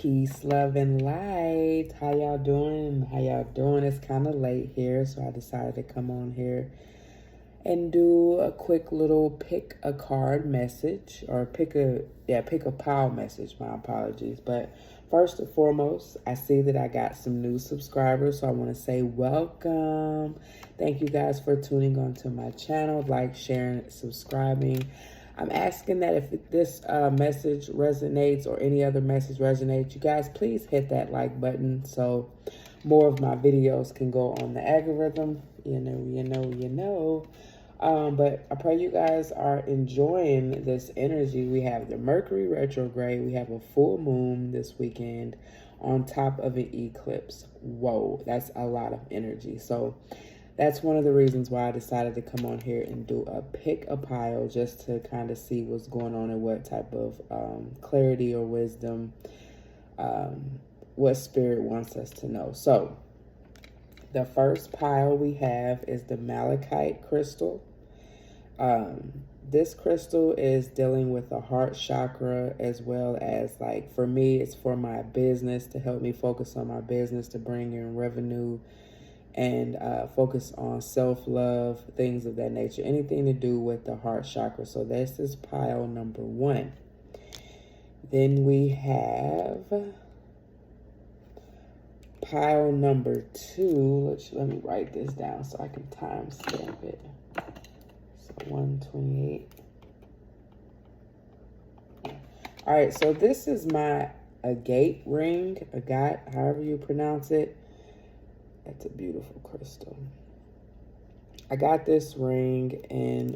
Peace, love, and light. How y'all doing? How y'all doing? It's kind of late here, so I decided to come on here and do a quick little pick a card message, or pick a pile message. My apologies. But first and foremost, I see that I got some new subscribers, so I want to say welcome. Thank you guys for tuning onto my channel, like, sharing, subscribing. I'm asking that if this message resonates or any other message resonates, you guys please hit that like button so more of my videos can go on the algorithm. You know. But I pray you guys are enjoying this energy. We have the Mercury retrograde. We have a full moon this weekend on top of an eclipse. Whoa, that's a lot of energy. So that's one of the reasons why I decided to come on here and do a pick a pile, just to kind of see what's going on and what type of clarity or wisdom, what spirit wants us to know. So the first pile we have is the Malachite Crystal. This crystal is dealing with the heart chakra, as well as, like, for me, it's for my business, to help me focus on my business, to bring in revenue, and focus on self-love, things of that nature, anything to do with the heart chakra. So this is pile number 1. Then we have pile number 2. Let me write this down so I can timestamp it. So 128. All right, so this is my agate ring, agate, however you pronounce it. That's a beautiful crystal. I got this ring in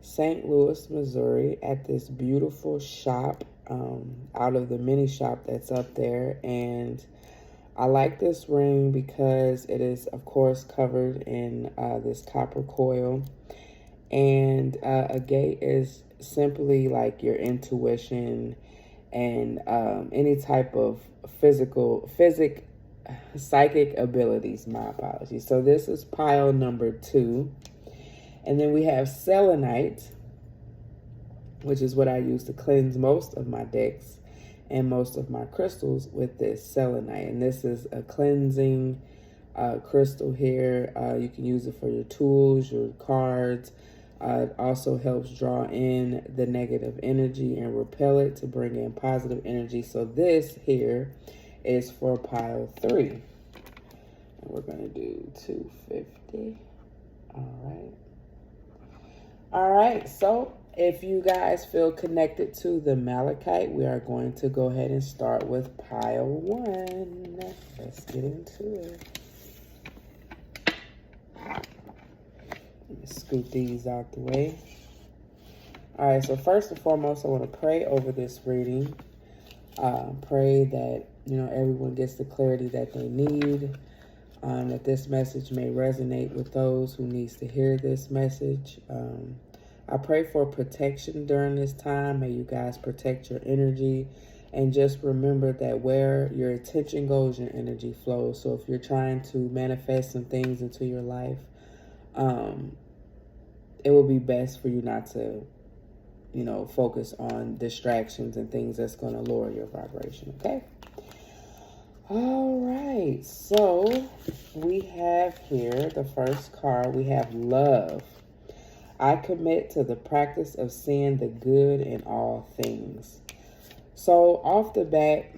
St. Louis, Missouri, at this beautiful shop, out of the mini shop that's up there. And I like this ring because it is, of course, covered in this copper coil. And agate is simply like your intuition and any type of psychic abilities. My apologies. So this is pile number 2. And then we have selenite, which is what I use to cleanse most of my decks and most of my crystals with this selenite. And this is a cleansing crystal here. You can use it for your tools, your cards. It also helps draw in the negative energy and repel it to bring in positive energy. So this here is for pile 3. And we're going to do 250. All right. So if you guys feel connected to the malachite, we are going to go ahead and start with pile 1. Let's get into it. Let me scoot these out the way. All right. So first and foremost, I want to pray over this reading. Pray that, everyone gets the clarity that they need, that this message may resonate with those who needs to hear this message. I pray for protection during this time. May you guys protect your energy, and just remember that where your attention goes, your energy flows. So if you're trying to manifest some things into your life, it will be best for you not to focus on distractions and things that's going to lower your vibration, okay? All right, so we have here the first card. We have love. I commit to the practice of seeing the good in all things. So off the bat,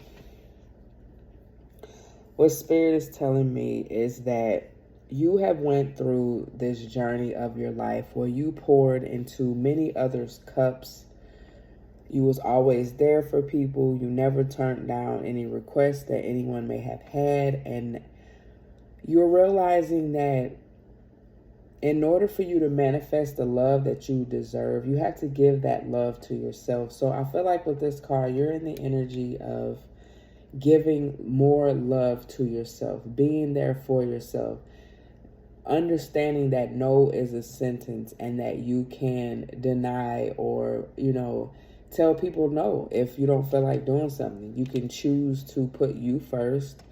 what Spirit is telling me is that you have went through this journey of your life where you poured into many others' cups. You was always there for people. You never turned down any requests that anyone may have had. And you're realizing that in order for you to manifest the love that you deserve, you have to give that love to yourself. So I feel like with this card, you're in the energy of giving more love to yourself, being there for yourself, understanding that no is a sentence and that you can deny or, tell people no if you don't feel like doing something. You can choose to put you first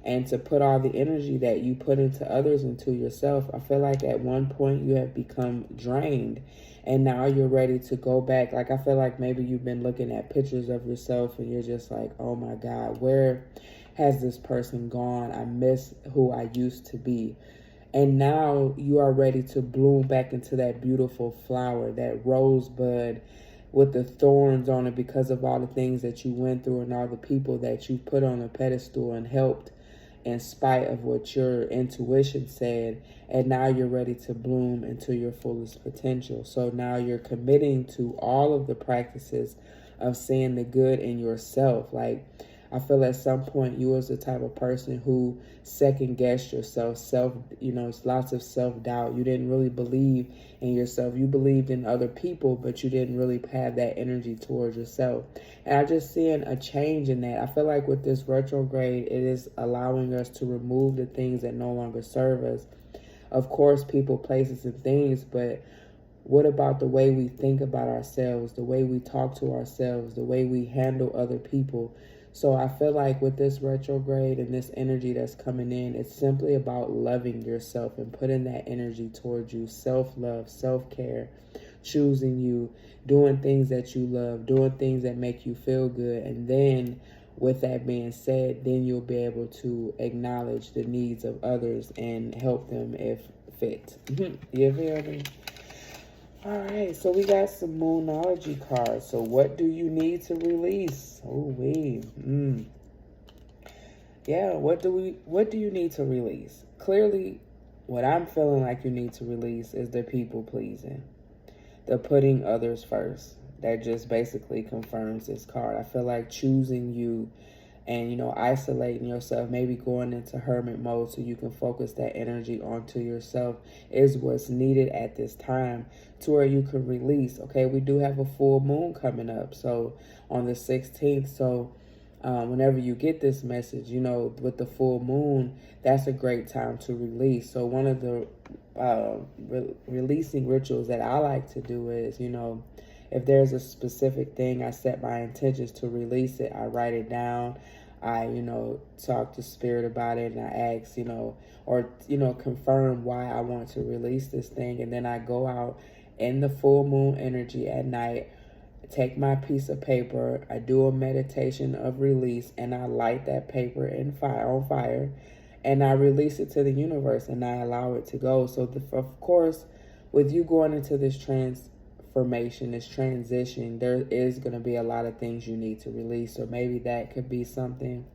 and to put all the energy that you put into others into yourself. I feel like at one point you have become drained, and now you're ready to go back. Like, I feel like maybe you've been looking at pictures of yourself and you're just like, oh my God, where has this person gone? I miss who I used to be. And now you are ready to bloom back into that beautiful flower, that rosebud with the thorns on it, because of all the things that you went through and all the people that you put on a pedestal and helped in spite of what your intuition said. And now you're ready to bloom into your fullest potential. So now you're committing to all of the practices of seeing the good in yourself. Like, I feel at some point you was the type of person who second guessed yourself, it's lots of self-doubt. You didn't really believe in yourself. You believed in other people, but you didn't really have that energy towards yourself. And I just seeing a change in that. I feel like with this retrograde, it is allowing us to remove the things that no longer serve us. Of course, people, places, and things, but what about the way we think about ourselves, the way we talk to ourselves, the way we handle other people? So I feel like with this retrograde and this energy that's coming in, it's simply about loving yourself and putting that energy towards you. Self-love, self-care, choosing you, doing things that you love, doing things that make you feel good. And then with that being said, then you'll be able to acknowledge the needs of others and help them if fit. You feel me? All right, so we got some Moonology cards. So what do you need to release? Oh, yeah, what do you need to release? Clearly, what I'm feeling like you need to release is the people pleasing, the putting others first. That just basically confirms this card. I feel like choosing you and, isolating yourself, maybe going into hermit mode so you can focus that energy onto yourself is what's needed at this time, to where you can release. Okay, we do have a full moon coming up, so on the 16th. So whenever you get this message, with the full moon, that's a great time to release. So one of the releasing rituals that I like to do is, if there's a specific thing, I set my intentions to release it. I write it down. I, talk to spirit about it, and I ask, confirm why I want to release this thing. And then I go out in the full moon energy at night, take my piece of paper, I do a meditation of release, and I light that paper on fire, and I release it to the universe, and I allow it to go. So, of course, with you going into this transformation, this transition, there is going to be a lot of things you need to release. So maybe that could be something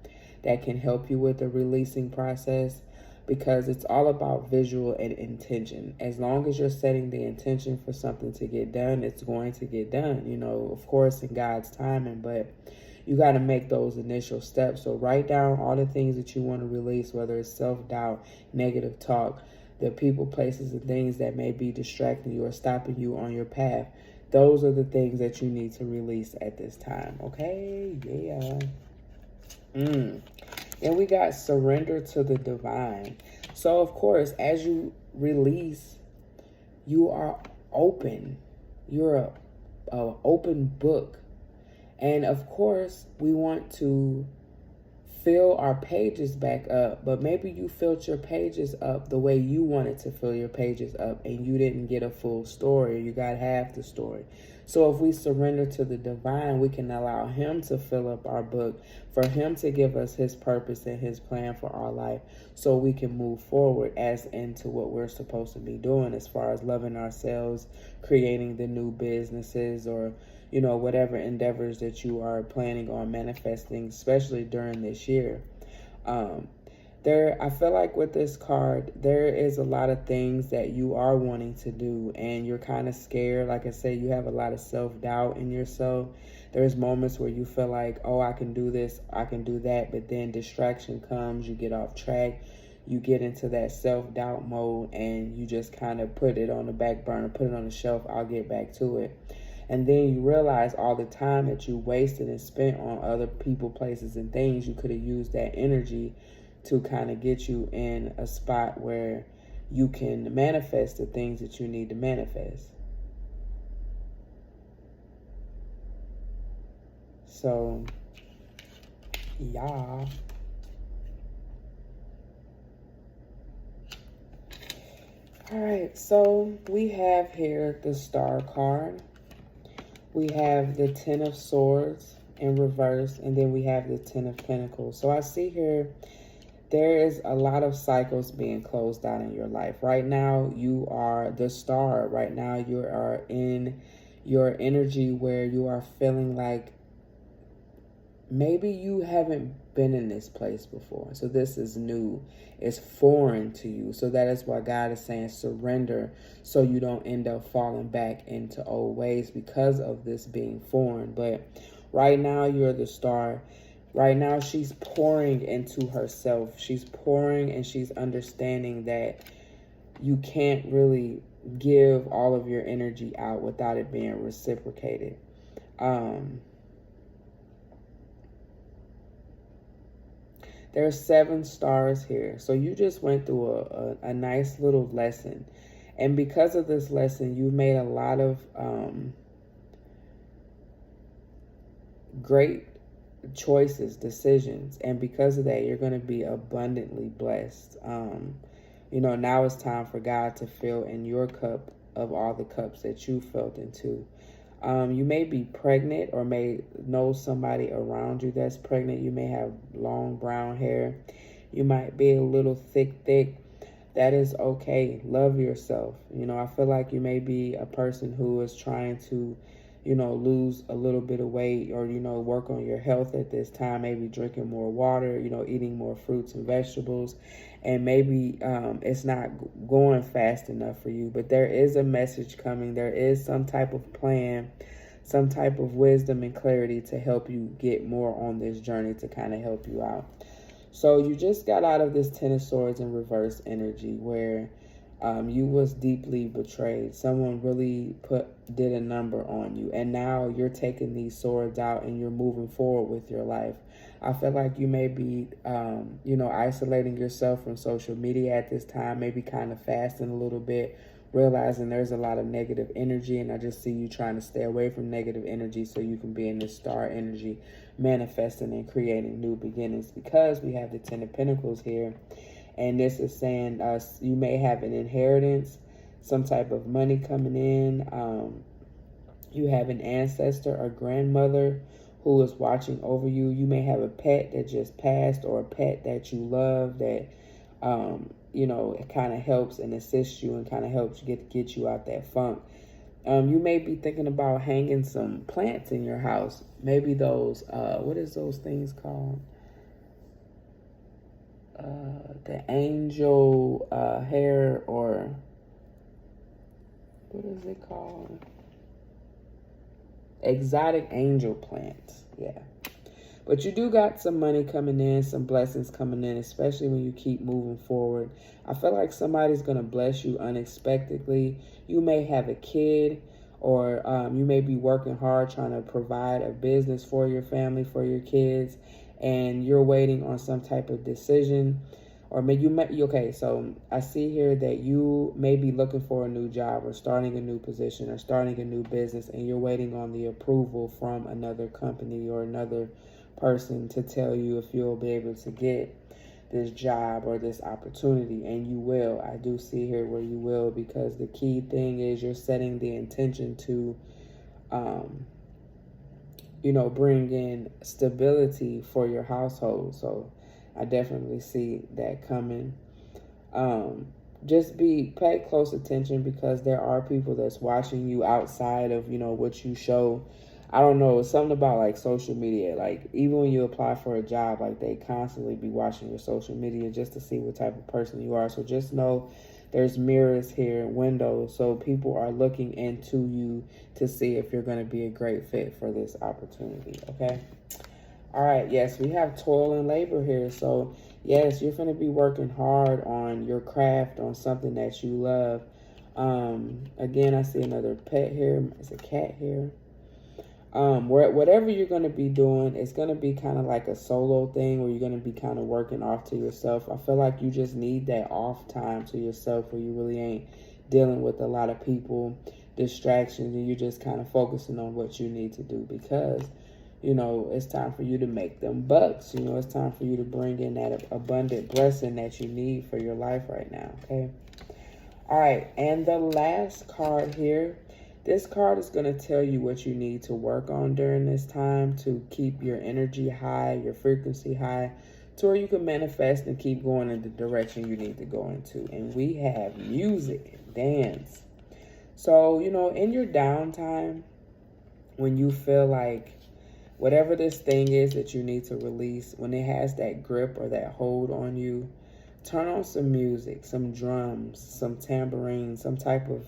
that can help you with the releasing process, because it's all about visual and intention. As long as you're setting the intention for something to get done, it's going to get done, of course, in God's timing, but you got to make those initial steps. So write down all the things that you want to release, whether it's self-doubt, negative talk, the people, places, and things that may be distracting you or stopping you on your path. Those are the things that you need to release at this time, okay? Yeah. And we got surrender to the divine. So, of course, as you release, you are open. You're a open book. And, of course, we want to fill our pages back up, but maybe you filled your pages up the way you wanted to fill your pages up, and you didn't get a full story. You got half the story. So if we surrender to the divine, we can allow him to fill up our book, for him to give us his purpose and his plan for our life, so we can move forward as into what we're supposed to be doing, as far as loving ourselves, creating the new businesses, or whatever endeavors that you are planning on manifesting, especially during this year. I feel like with this card, there is a lot of things that you are wanting to do, and you're kind of scared. Like I said, you have a lot of self-doubt in yourself. There's moments where you feel like, oh, I can do this, I can do that, but then distraction comes, you get off track, you get into that self-doubt mode, and you just kind of put it on the back burner, put it on the shelf, I'll get back to it. And then you realize all the time that you wasted and spent on other people, places, and things, you could have used that energy to kind of get you in a spot where you can manifest the things that you need to manifest. So, yeah. All right, so we have here the Star card. We have the Ten of Swords in reverse, and then we have the Ten of Pentacles. So I see here there is a lot of cycles being closed out in your life. Right now, you are the Star. Right now, you are in your energy where you are feeling like maybe you haven't been in this place before. So this is new. It's foreign to you. So that is why God is saying surrender, so you don't end up falling back into old ways because of this being foreign. But right now, you're the Star. Right now, she's pouring into herself. She's pouring and she's understanding that you can't really give all of your energy out without it being reciprocated. There's 7 stars here. So you just went through a nice little lesson. And because of this lesson, you made a lot of great choices, decisions. And because of that, you're going to be abundantly blessed. You know, now it's time for God to fill in your cup of all the cups that you filled into. You may be pregnant or may know somebody around you that's pregnant. You may have long brown hair. You might be a little thick. That is okay. Love yourself. You know, I feel like you may be a person who is trying to, you know, lose a little bit of weight or, you know, work on your health at this time. Maybe drinking more water, you know, eating more fruits and vegetables. And maybe it's not going fast enough for you, but there is a message coming. There is some type of plan, some type of wisdom and clarity to help you get more on this journey to kind of help you out. So you just got out of this Ten of Swords in reverse energy where you was deeply betrayed. Someone really did a number on you. And now you're taking these swords out and you're moving forward with your life. I feel like you may be, you know, isolating yourself from social media at this time, maybe kind of fasting a little bit, realizing there's a lot of negative energy. And I just see you trying to stay away from negative energy so you can be in this Star energy, manifesting and creating new beginnings, because we have the Ten of Pentacles here. And this is saying you may have an inheritance, some type of money coming in. You have an ancestor or grandmother who is watching over you. You may have a pet that just passed or a pet that you love that, you know, it kind of helps and assists you and kind of helps get you out that funk. You may be thinking about hanging some plants in your house. Maybe those, what is those things called? The angel hair, or what is it called? Exotic angel plants. Yeah. But you do got some money coming in, some blessings coming in, especially when you keep moving forward. I feel like somebody's going to bless you unexpectedly. You may have a kid, or you may be working hard trying to provide a business for your family, for your kids, and you're waiting on some type of decision. Or maybe okay, so I see here that you may be looking for a new job or starting a new position or starting a new business, and you're waiting on the approval from another company or another person to tell you if you'll be able to get this job or this opportunity. And you will. I do see here where you will, because the key thing is you're setting the intention to you know, bring in stability for your household. So I definitely see that coming. Just pay close attention, because there are people that's watching you outside of, you know, what you show. I don't know, it's something about like social media. Like even when you apply for a job, like they constantly be watching your social media just to see what type of person you are. So just know there's mirrors here, windows. So people are looking into you to see if you're going to be a great fit for this opportunity. Okay. All right. Yes, we have toil and labor here. So yes, you're going to be working hard on your craft, on something that you love. Again, I see another pet here. It's a cat here. Whatever you're going to be doing, it's going to be kind of like a solo thing where you're going to be kind of working off to yourself. I feel like you just need that off time to yourself where you really ain't dealing with a lot of people, distractions, and you're just kind of focusing on what you need to do, because, you know, it's time for you to make them bucks. You know, it's time for you to bring in that abundant blessing that you need for your life right now. Okay. All right, and the last card here. This card is going to tell you what you need to work on during this time to keep your energy high, your frequency high, to where you can manifest and keep going in the direction you need to go into. And we have music, dance. So, you know, in your downtime, when you feel like whatever this thing is that you need to release, when it has that grip or that hold on you, turn on some music, some drums, some tambourine, some type of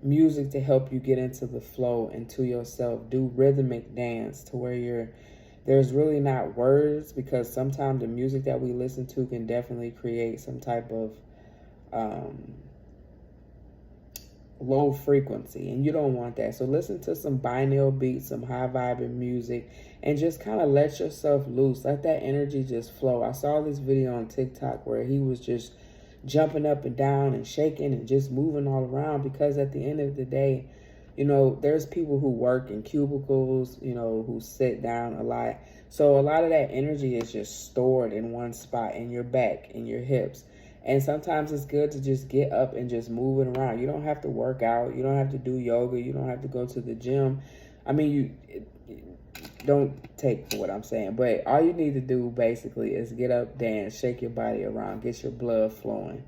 music to help you get into the flow, into yourself. Do rhythmic dance to where there's really not words, because sometimes the music that we listen to can definitely create some type of low frequency, and you don't want that. So listen to some binaural beats, some high vibing music, and just kind of let yourself loose. Let that energy just flow. I saw this video on TikTok where he was just jumping up and down and shaking and just moving all around, because at the end of the day, you know, there's people who work in cubicles, you know, who sit down a lot. So a lot of that energy is just stored in one spot, in your back, in your hips. And sometimes it's good to just get up and just move it around. You don't have to work out. You don't have to do yoga. You don't have to go to the gym. I mean, don't take for what I'm saying, but all you need to do basically is get up, dance, shake your body around, get your blood flowing.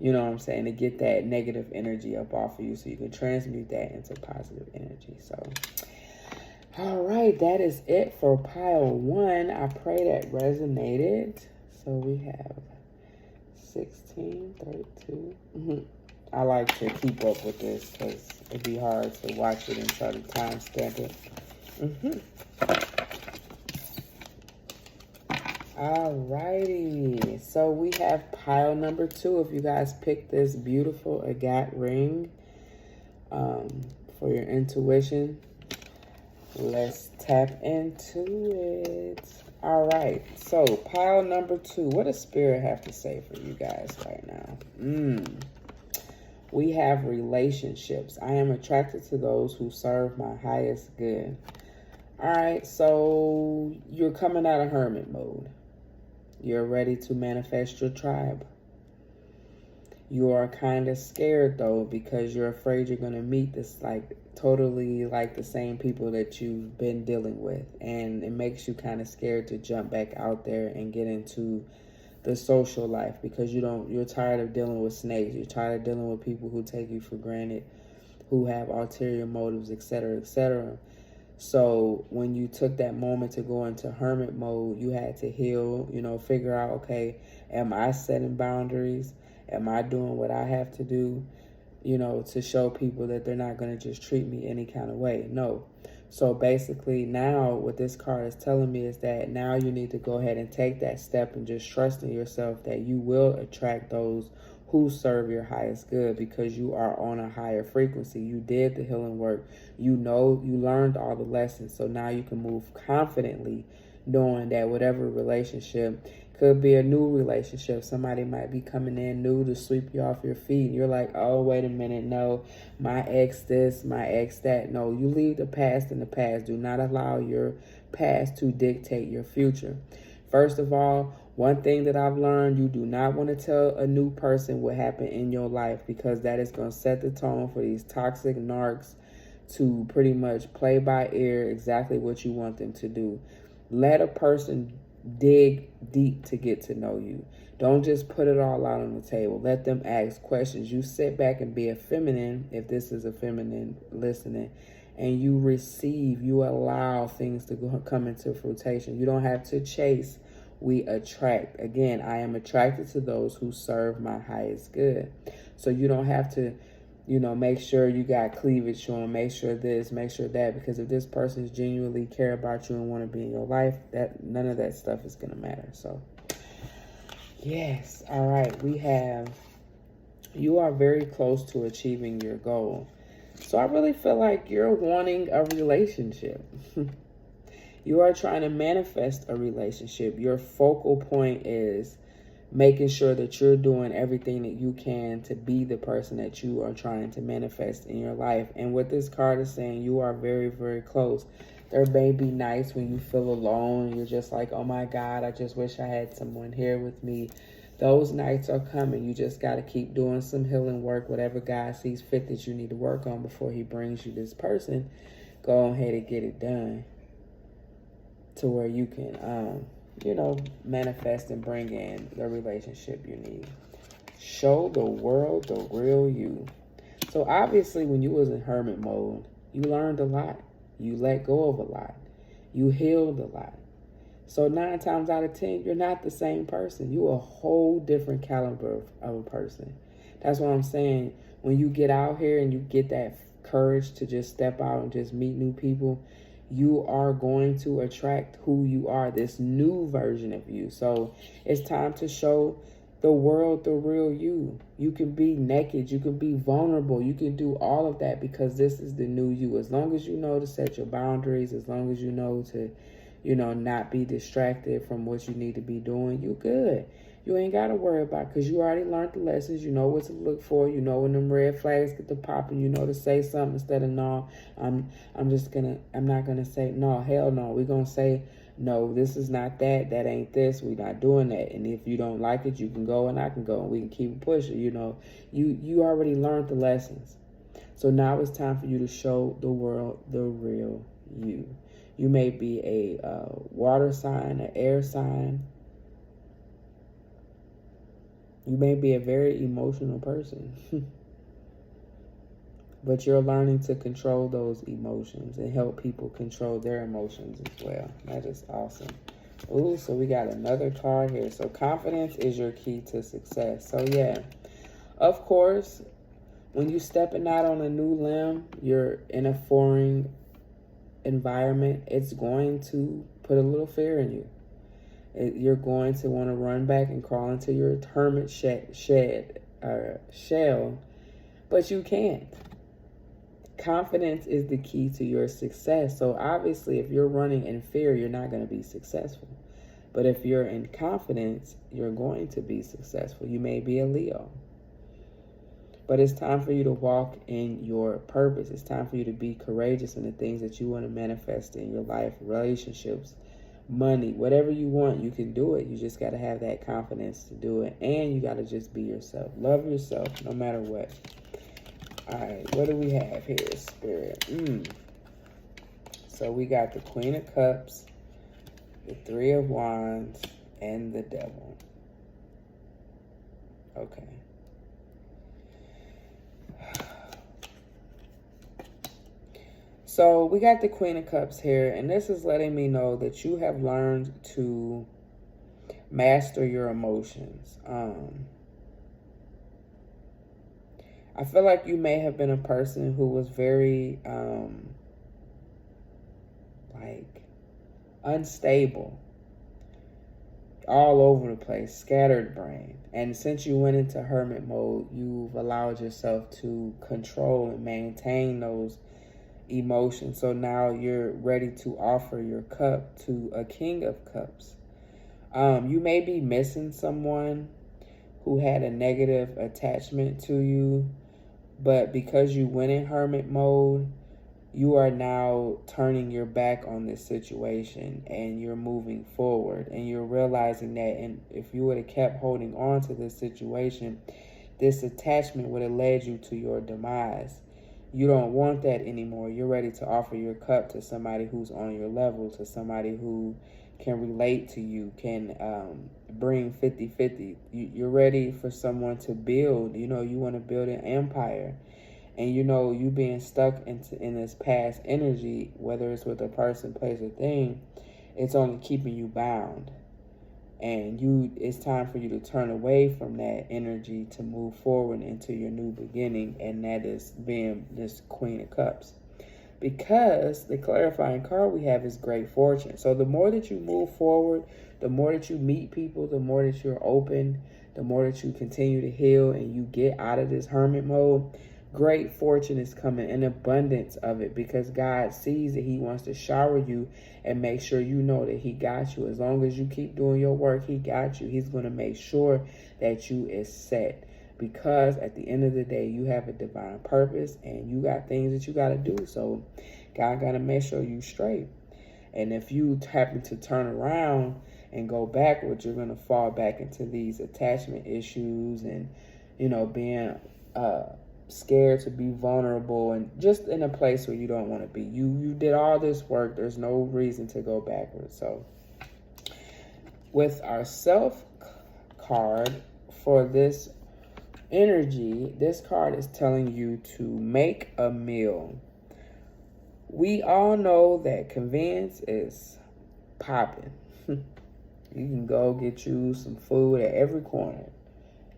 You know what I'm saying? To get that negative energy up off of you so you can transmute that into positive energy. So, all right, that is it for pile 1. I pray that resonated. So we have 16, 32. I like to keep up with this because it'd be hard to watch it and try to timestamp it. Alrighty, so we have pile number 2. If you guys pick this beautiful agate ring for your intuition, let's tap into it. All right, so pile number 2. What does Spirit have to say for you guys right now? We have relationships. I am attracted to those who serve my highest good. All right, so you're coming out of hermit mode. You're ready to manifest your tribe. You are kind of scared though, because you're afraid you're going to meet this totally the same people that you've been dealing with. And it makes you kind of scared to jump back out there and get into the social life, because you're tired of dealing with snakes. You're tired of dealing with people who take you for granted, who have ulterior motives, etc., etc. So when you took that moment to go into hermit mode, you had to heal, figure out, okay, am I setting boundaries? Am I doing what I have to do, to show people that they're not going to just treat me any kind of way? No. So basically now what this card is telling me is that now you need to go ahead and take that step and just trust in yourself that you will attract those who serve your highest good, because you are on a higher frequency. You did the healing work. You learned all the lessons. So now you can move confidently, knowing that whatever relationship, could be a new relationship. Somebody might be coming in new to sweep you off your feet. You're like, oh, wait a minute. No, my ex this, my ex that. No, you leave the past in the past. Do not allow your past to dictate your future. First of all, one thing that I've learned, you do not want to tell a new person what happened in your life, because that is going to set the tone for these toxic narcs to pretty much play by ear exactly what you want them to do. Let a person dig deep to get to know you. Don't just put it all out on the table. Let them ask questions. You sit back and be a feminine, if this is a feminine listening, and you receive, you allow things to come into fruition. You don't have to chase. We attract. Again, I am attracted to those who serve my highest good. So you don't have to, make sure you got cleavage showing, make sure this, make sure that, because if this person genuinely care about you and want to be in your life, that none of that stuff is going to matter. So, yes. All right. We have, you are very close to achieving your goal. So I really feel like you're wanting a relationship. You are trying to manifest a relationship. Your focal point is making sure that you're doing everything that you can to be the person that you are trying to manifest in your life. And what this card is saying, you are very, very close. There may be nights when you feel alone and you're just like, oh my God, I just wish I had someone here with me. Those nights are coming. You just got to keep doing some healing work, whatever God sees fit that you need to work on before he brings you this person. Go ahead and get it done to where you can, manifest and bring in the relationship you need. Show the world the real you. So obviously when you was in hermit mode, you learned a lot. You let go of a lot. You healed a lot. So 9 times out of 10, you're not the same person. You're a whole different caliber of a person. That's what I'm saying. When you get out here and you get that courage to just step out and just meet new people, you are going to attract who you are, this new version of you. So it's time to show the world the real you. You can be naked. You can be vulnerable. You can do all of that because this is the new you. As long as you know to set your boundaries, as long as you know to not be distracted from what you need to be doing, you good. You ain't got to worry about it because you already learned the lessons. You know what to look for. You know when them red flags get to popping. You know to say something instead of no. I'm not going to say no, hell no. We're going to say no, this is not that. That ain't this. We're not doing that. And if you don't like it, you can go and I can go and we can keep pushing. You already learned the lessons. So now it's time for you to show the world the real you. You may be a water sign, an air sign. You may be a very emotional person. But you're learning to control those emotions and help people control their emotions as well. That is awesome. Ooh, so we got another card here. So confidence is your key to success. So yeah, of course, when you're stepping out on a new limb, you're in a foreign environment, it's going to put a little fear in you. You're going to want to run back and crawl into your hermit shell, but you can't. Confidence is the key to your success. So obviously, if you're running in fear, you're not going to be successful. But if you're in confidence, you're going to be successful. You may be a Leo. But it's time for you to walk in your purpose. It's time for you to be courageous in the things that you want to manifest in your life, relationships, money, whatever you want, you can do it. You just got to have that confidence to do it. And you got to just be yourself. Love yourself no matter what. All right, what do we have here, Spirit? So we got the Queen of Cups, the Three of Wands, and the Devil. Okay. So we got the Queen of Cups here, and this is letting me know that you have learned to master your emotions. I feel like you may have been a person who was very, unstable, all over the place, scattered brain. And since you went into hermit mode, you've allowed yourself to control and maintain those emotions. So now you're ready to offer your cup to a King of Cups. You may be missing someone who had a negative attachment to you, but because you went in hermit mode, you are now turning your back on this situation and you're moving forward and you're realizing that, and if you would have kept holding on to this situation, this attachment would have led you to your demise. You don't want that anymore. You're ready to offer your cup to somebody who's on your level, to somebody who can relate to you, can bring 50-50. You're ready for someone to build. You want to build an empire. And you being stuck in this past energy, whether it's with a person, place, or thing, it's only keeping you bound. And it's time for you to turn away from that energy to move forward into your new beginning, and that is being this Queen of Cups. Because the clarifying card we have is great fortune. So the more that you move forward, the more that you meet people, the more that you're open, the more that you continue to heal and you get out of this hermit mode, great fortune is coming, an abundance of it, because God sees that he wants to shower you and make sure you know that he got you. As long as you keep doing your work, he got you. He's going to make sure that you is set, because at the end of the day, you have a divine purpose and you got things that you got to do. So God got to make sure you straight. And if you happen to turn around and go backwards, you're going to fall back into these attachment issues and, being scared to be vulnerable and just in a place where you don't want to be. You did all this work. There's no reason to go backwards. So with our self card for this energy, this card is telling you to make a meal. We all know that convenience is popping. You can go get you some food at every corner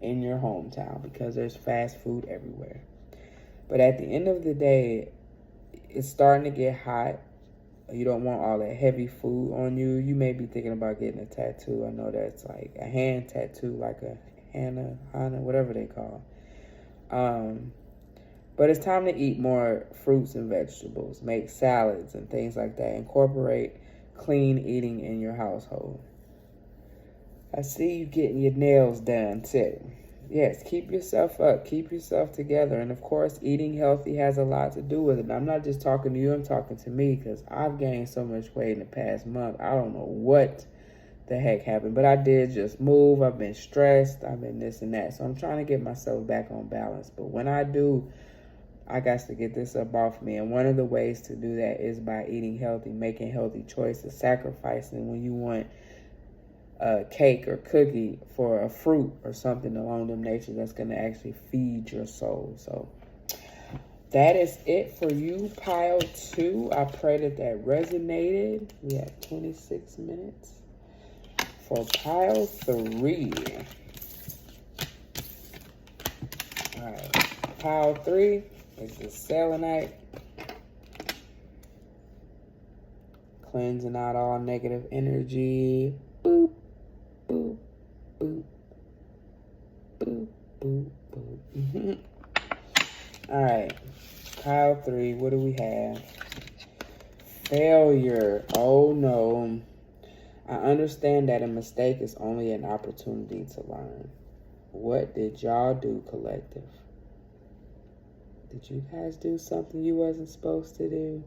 in your hometown because there's fast food everywhere. But at the end of the day, it's starting to get hot. You don't want all that heavy food on you. You may be thinking about getting a tattoo. I know that's like a hand tattoo, like a Hana, whatever they call. But it's time to eat more fruits and vegetables, make salads and things like that. Incorporate clean eating in your household. I see you getting your nails done too. Yes, keep yourself up, keep yourself together. And of course, eating healthy has a lot to do with it. I'm not just talking to you, I'm talking to me because I've gained so much weight in the past month. I don't know what the heck happened, but I did just move. I've been stressed, I've been this and that. So I'm trying to get myself back on balance. But when I do, I got to get this up off me. And one of the ways to do that is by eating healthy, making healthy choices, sacrificing when you want a cake or cookie for a fruit or something along them nature that's going to actually feed your soul. So that is it for you, pile 2. I pray that resonated. We have 26 minutes. For pile 3. All right. Pile 3 is the Selenite. Cleansing out all negative energy. Boop, boop, boop, boop, boop, boop. All right. Pile 3. What do we have? Failure. Oh, no. I understand that a mistake is only an opportunity to learn. What did y'all do, collective? Did you guys do something you wasn't supposed to do?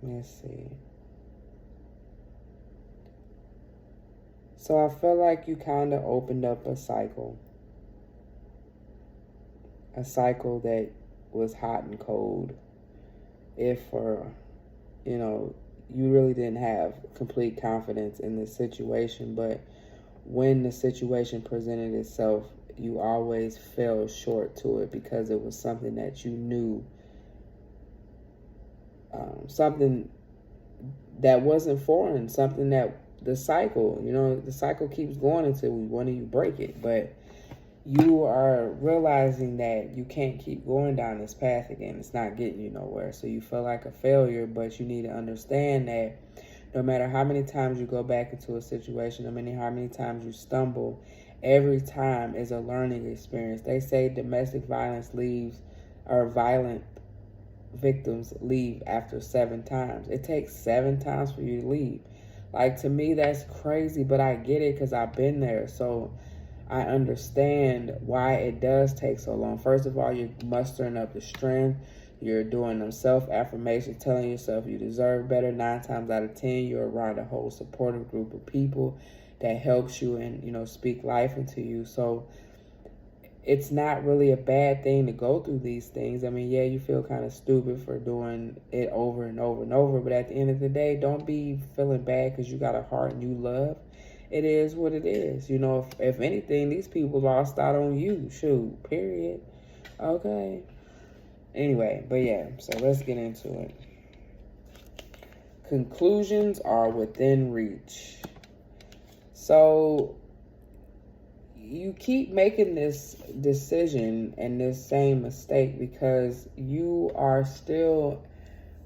Let's see. So I feel like you kind of opened up a cycle. A cycle that was hot and cold. If, you really didn't have complete confidence in the situation, but when the situation presented itself, you always fell short to it because it was something that you knew, something that wasn't foreign, something that the cycle keeps going until one of you break it. But you are realizing that you can't keep going down this path again. It's not getting you nowhere. So you feel like a failure, but you need to understand that no matter how many times you go back into a situation, how many times you stumble, every time is a learning experience. They say domestic violence violent victims leave after 7 times. It takes 7 times for you to leave. Like, to me, that's crazy, but I get it because I've been there. So I understand why it does take so long. First of all, you're mustering up the strength. You're doing them self-affirmations, telling yourself you deserve better. 9 times out of 10, you're around a whole supportive group of people that helps you and, speak life into you. So it's not really a bad thing to go through these things. Yeah, you feel kind of stupid for doing it over and over and over. But at the end of the day, don't be feeling bad because you got a heart and you love. It is what it is. If anything, these people lost out on you. Shoot, period. Okay. Anyway, but yeah, so let's get into it. Conclusions are within reach. So you keep making this decision and this same mistake because you are still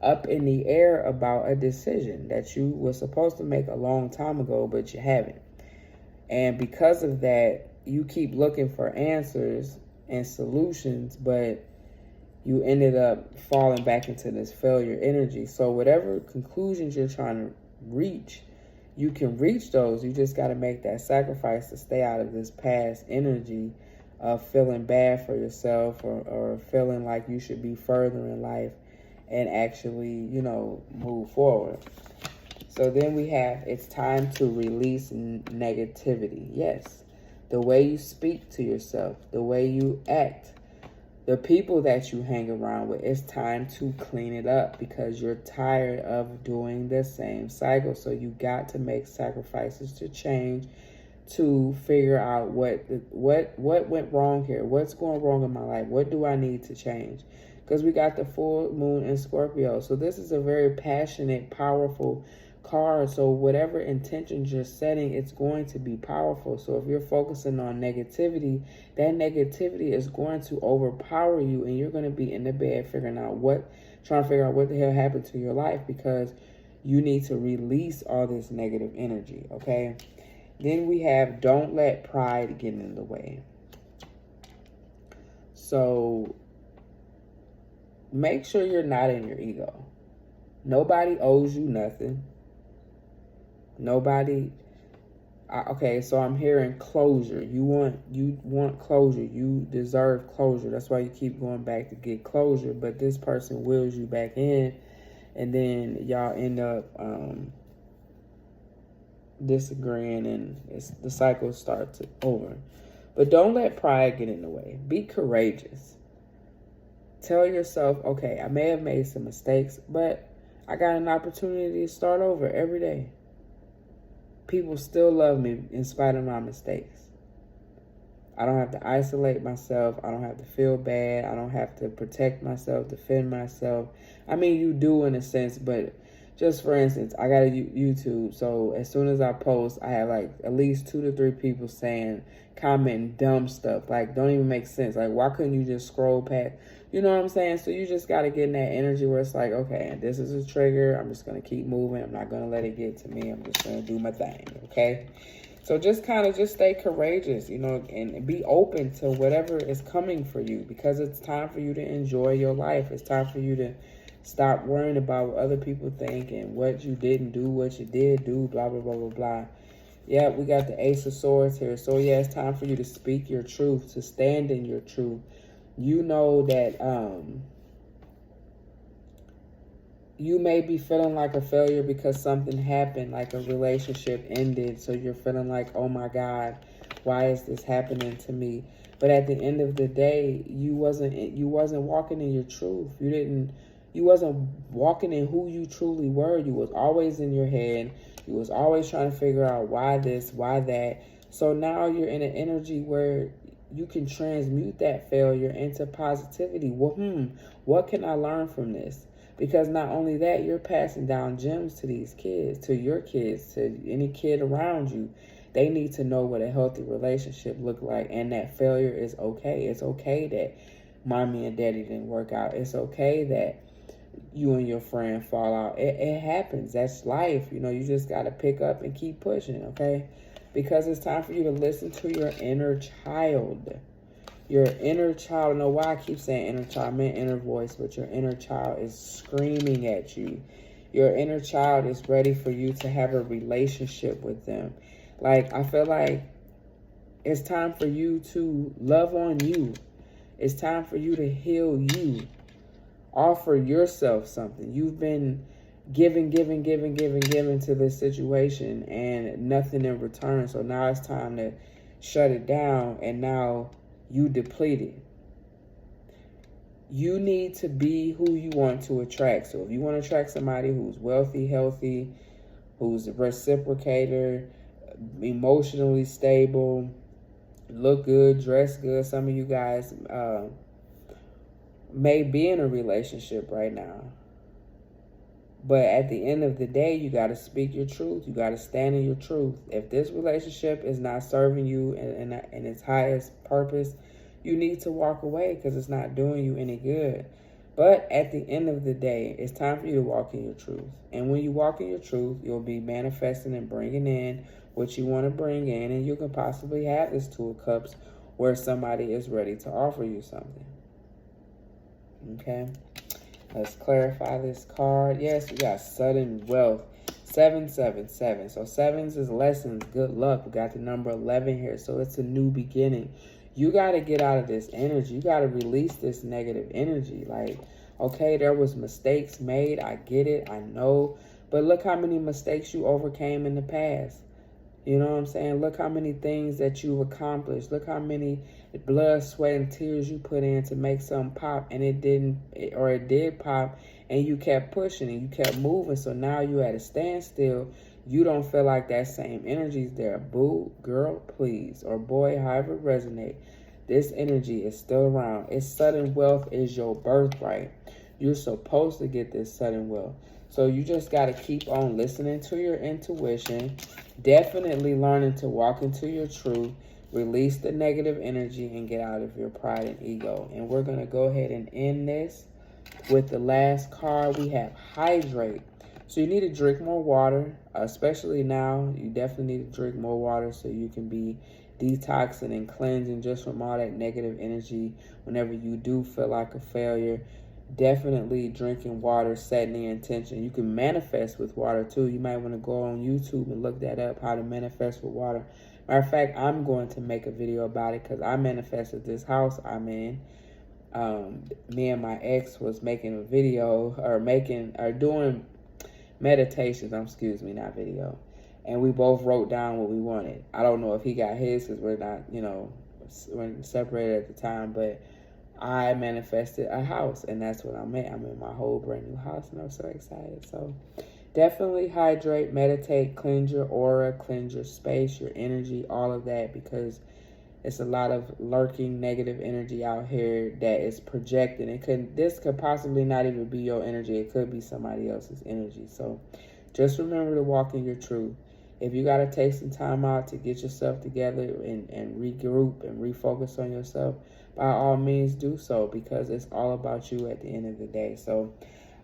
up in the air about a decision that you were supposed to make a long time ago, but you haven't. And because of that, you keep looking for answers and solutions, but you ended up falling back into this failure energy. So whatever conclusions you're trying to reach, you can reach those. You just got to make that sacrifice to stay out of this past energy of feeling bad for yourself or feeling like you should be further in life and actually, you know, move forward. So then we have, it's time to release negativity. Yes. The way you speak to yourself, the way you act, the people that you hang around with, it's time to clean it up because you're tired of doing the same cycle. So you got to make sacrifices to change, to figure out what went wrong here. What's going wrong in my life? What do I need to change? Because we got the full moon in Scorpio. So this is a very passionate, powerful card. So whatever intentions you're setting, it's going to be powerful. So if you're focusing on negativity, that negativity is going to overpower you, and you're going to be in the bed trying to figure out what the hell happened to your life, because you need to release all this negative energy, okay? Then we have, don't let pride get in the way. So make sure you're not in your ego. Nobody owes you nothing. Nobody. Okay, so I'm hearing closure. You want closure. You deserve closure. That's why you keep going back to get closure. But this person wills you back in, and then y'all end up disagreeing, and the cycle starts over. But don't let pride get in the way. Be courageous. Tell yourself, okay, I may have made some mistakes, but I got an opportunity to start over every day. People still love me in spite of my mistakes. I don't have to isolate myself. I don't have to feel bad. I don't have to protect myself, defend myself. I mean, you do in a sense, but just for instance, I got a YouTube. So as soon as I post, I have like at least 2 to 3 people commenting dumb stuff. Like, don't even make sense. Like, why couldn't you just scroll past? You know what I'm saying? So you just got to get in that energy where it's like, okay, this is a trigger. I'm just going to keep moving. I'm not going to let it get to me. I'm just going to do my thing, okay? So just stay courageous, you know, and be open to whatever is coming for you, because it's time for you to enjoy your life. It's time for you to stop worrying about what other people think and what you didn't do, what you did do, blah, blah, blah, blah, blah. Yeah, we got the Ace of Swords here. So, yeah, it's time for you to speak your truth, to stand in your truth. You know that you may be feeling like a failure because something happened, like a relationship ended. So you're feeling like, oh, my God, why is this happening to me? But at the end of the day, you wasn't walking in your truth. You wasn't walking in who you truly were. You was always in your head. You was always trying to figure out why this, why that. So now you're in an energy where you can transmute that failure into positivity. Well, what can I learn from this? Because not only that, you're passing down gems to these kids, to your kids, to any kid around you. They need to know what a healthy relationship look like, and that failure is okay. It's okay that mommy and daddy didn't work out. It's okay that you and your friend fall out. It happens. That's life. You know, you just got to pick up and keep pushing, okay? Because it's time for you to listen to your inner child. Your inner child. I don't know why I keep saying inner child. I meant inner voice, but your inner child is screaming at you. Your inner child is ready for you to have a relationship with them. Like, I feel like it's time for you to love on you. It's time for you to heal you. Offer yourself something. You've been giving to this situation and nothing in return. So now it's time to shut it down, and now you depleted. You need to be who you want to attract. So if you want to attract somebody who's wealthy, healthy, who's a reciprocator, emotionally stable, look good, dress good, some of you guys may be in a relationship right now. But at the end of the day, you got to speak your truth. You got to stand in your truth. If this relationship is not serving you in its highest purpose, you need to walk away, because it's not doing you any good. But at the end of the day, it's time for you to walk in your truth. And when you walk in your truth, you'll be manifesting and bringing in what you want to bring in. And you can possibly have this 2 of Cups where somebody is ready to offer you something. Okay. Let's clarify this card. Yes, we got sudden wealth. 777. So 7s is lessons, good luck. We got the number 11 here. So it's a new beginning. You got to get out of this energy. You got to release this negative energy. Like, Okay, there was mistakes made. I get it. I know. But look how many mistakes you overcame in the past. You know what I'm saying? Look how many things that you've accomplished. Look how many blood, sweat, and tears you put in to make something pop, and it didn't, or it did pop, and you kept pushing and you kept moving. So now you at a standstill. You don't feel like that same energy is there. Boo, girl, please, or boy, however it resonate. This energy is still around. It's sudden wealth is your birthright. You're supposed to get this sudden wealth. So you just got to keep on listening to your intuition. Definitely learning to walk into your truth. Release the negative energy and get out of your pride and ego. And we're going to go ahead and end this with the last card. We have Hydrate. So you need to drink more water, especially now. You definitely need to drink more water so you can be detoxing and cleansing just from all that negative energy whenever you do feel like a failure. Definitely drinking water, setting the intention. You can manifest with water too. You might want to go on YouTube and look that up, how to manifest with water. Matter of fact, I'm going to make a video about it because I manifested this house I'm in. Me and my ex was making a video or doing meditations, not video. And we both wrote down what we wanted. I don't know if he got his because we're not, we're separated at the time, but I manifested a house, and that's what I'm at. I'm in my whole brand new house, and I'm so excited. So definitely hydrate, meditate, cleanse your aura, cleanse your space, your energy, all of that, because it's a lot of lurking negative energy out here that is projected. This could possibly not even be your energy. It could be somebody else's energy. So just remember to walk in your truth. If you got to take some time out to get yourself together and regroup and refocus on yourself, by all means do so, because it's all about you at the end of the day. So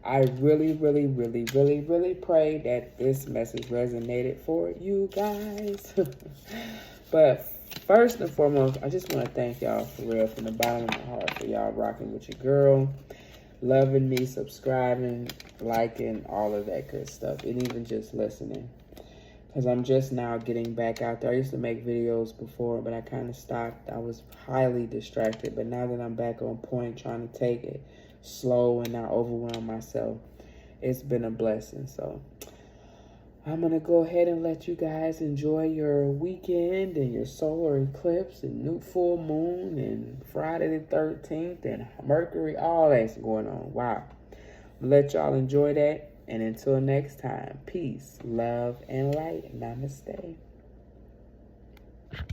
I really, really, really, really, really pray that this message resonated for you guys. But first and foremost, I just want to thank y'all for real, from the bottom of my heart, for y'all rocking with your girl, loving me, subscribing, liking, all of that good stuff, and even just listening. Because I'm just now getting back out there. I used to make videos before, but I kind of stopped. I was highly distracted. But now that I'm back on point, trying to take it slow and not overwhelm myself, it's been a blessing. So I'm going to go ahead and let you guys enjoy your weekend and your solar eclipse and new full moon and Friday the 13th and Mercury, all that's going on. Wow. Let y'all enjoy that. And until next time, peace, love, and light. Namaste.